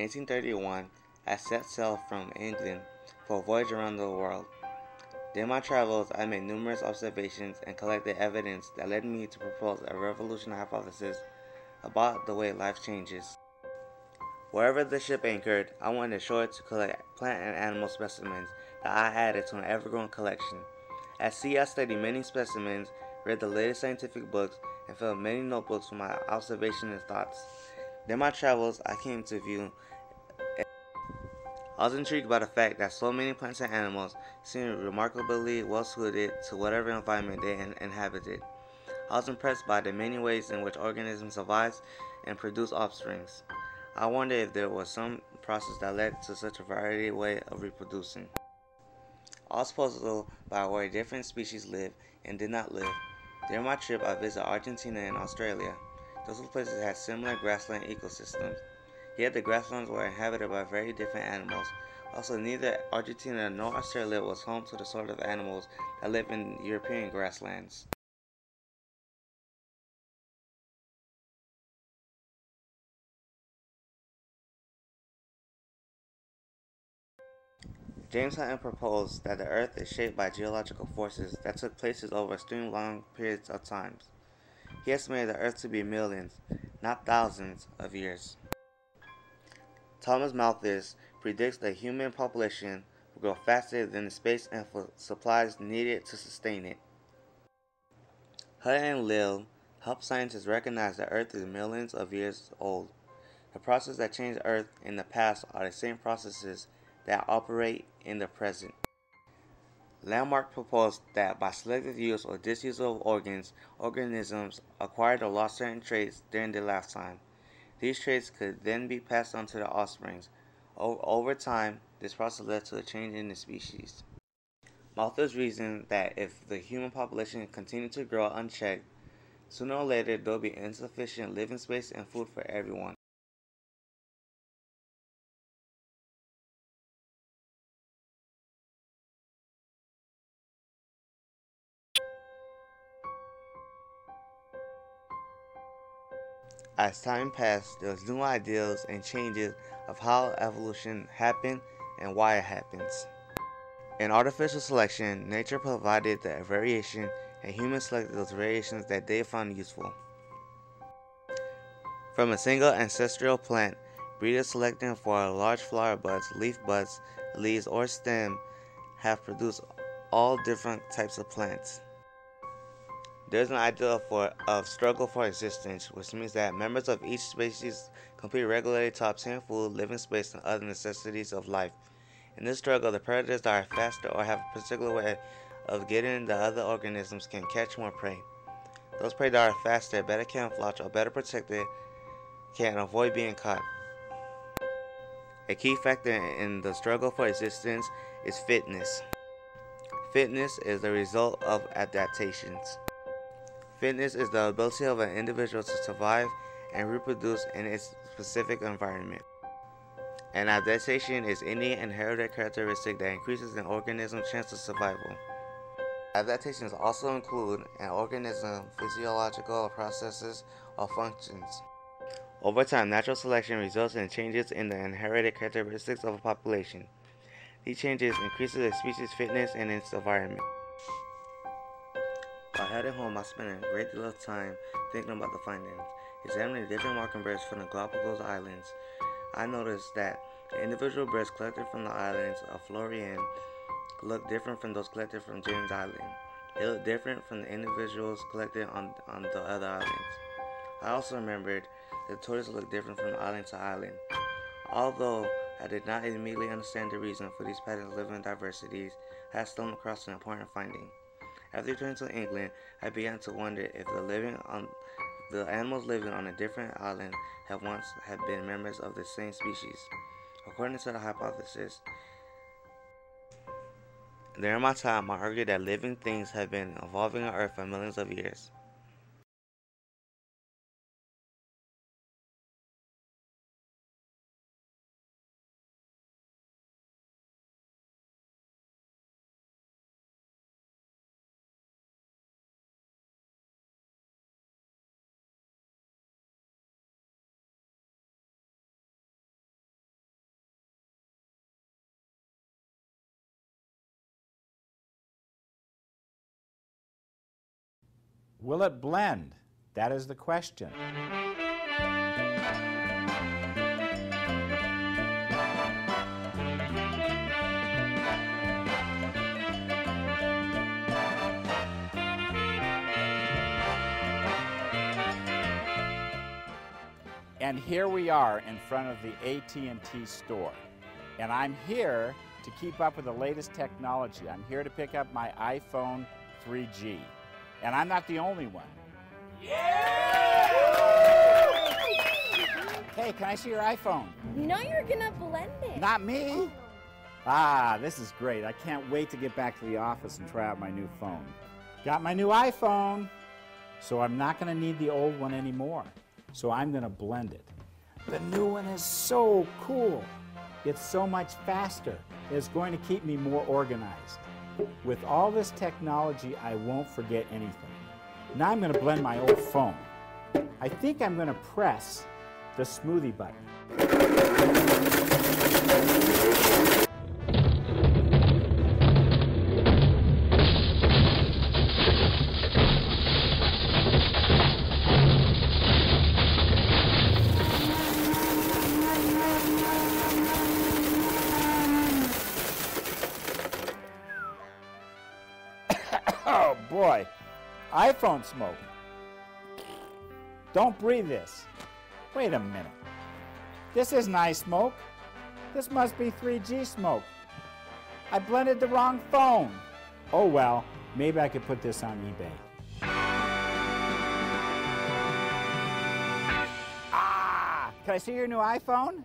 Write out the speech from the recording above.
1831, I set sail from England for a voyage around the world. During my travels, I made numerous observations and collected evidence that led me to propose a revolutionary hypothesis about the way life changes. Wherever the ship anchored, I wanted ashore to collect plant and animal specimens that I added to an ever-growing collection. At sea, I studied many specimens, read the latest scientific books, and filled many notebooks with my observations and thoughts. During my travels, I was intrigued by the fact that so many plants and animals seemed remarkably well suited to whatever environment they inhabited. I was impressed by the many ways in which organisms survive and produce offspring. I wondered if there was some process that led to such a variety way of reproducing. I was puzzled by where different species live and did not live. During my trip, I visited Argentina and Australia. Those places had similar grassland ecosystems. Yet the grasslands were inhabited by very different animals. Also, neither Argentina nor Australia was home to the sort of animals that live in European grasslands. James Hutton proposed that the Earth is shaped by geological forces that took place over extremely long periods of time. He estimated the Earth to be millions, not thousands, of years. Thomas Malthus predicts the human population will grow faster than the space and supplies needed to sustain it. Hutton and Lyell help scientists recognize that Earth is millions of years old. The processes that changed Earth in the past are the same processes that operate in the present. Lamarck proposed that by selective use or disuse of organisms acquired or lost certain traits during their lifetime. These traits could then be passed on to their offspring. Over time, this process led to a change in the species. Malthus reasoned that if the human population continued to grow unchecked, sooner or later there would be insufficient living space and food for everyone. As time passed, there was new ideas and changes of how evolution happened and why it happens. In artificial selection, nature provided the variation and humans selected those variations that they found useful. From a single ancestral plant, breeders selecting for large flower buds, leaf buds, leaves, or stem have produced all different types of plants. There is an idea of struggle for existence, which means that members of each species compete regularly to obtain food, living space, and other necessities of life. In this struggle, the predators that are faster or have a particular way of getting the other organisms can catch more prey. Those prey that are faster, better camouflaged, or better protected can avoid being caught. A key factor in the struggle for existence is fitness. Fitness is the result of adaptations. Fitness is the ability of an individual to survive and reproduce in its specific environment. An adaptation is any inherited characteristic that increases an organism's chance of survival. Adaptations also include an organism's physiological processes or functions. Over time, natural selection results in changes in the inherited characteristics of a population. These changes increase a species' fitness and its environment. While heading home, I spent a great deal of time thinking about the findings. Examining different mockingbirds from the Galapagos Islands, I noticed that the individual birds collected from the islands of Florian looked different from those collected from James Island. They looked different from the individuals collected on the other islands. I also remembered that tortoises looked different from island to island. Although I did not immediately understand the reason for these patterns living in diversities, I had stumbled across an important finding. After returning to England, I began to wonder if the animals living on a different island had been members of the same species. According to the hypothesis, during my time, I argued that living things have been evolving on Earth for millions of years. Will it blend? That is the question. And here we are in front of the AT&T store. And I'm here to keep up with the latest technology. I'm here to pick up my iPhone 3G. And I'm not the only one. Yeah! Hey, can I see your iPhone? No, you're gonna blend it. Not me? Ah, this is great. I can't wait to get back to the office and try out my new phone. Got my new iPhone, so I'm not gonna need the old one anymore. So I'm gonna blend it. The new one is so cool. It's so much faster. It's going to keep me more organized. With all this technology, I won't forget anything. Now I'm gonna blend my old phone. I think I'm gonna press the smoothie button. Oh boy, iPhone smoke. Don't breathe this. Wait a minute. This isn't iSmoke. This must be 3G smoke. I blended the wrong phone. Oh well, maybe I could put this on eBay. Ah! Can I see your new iPhone?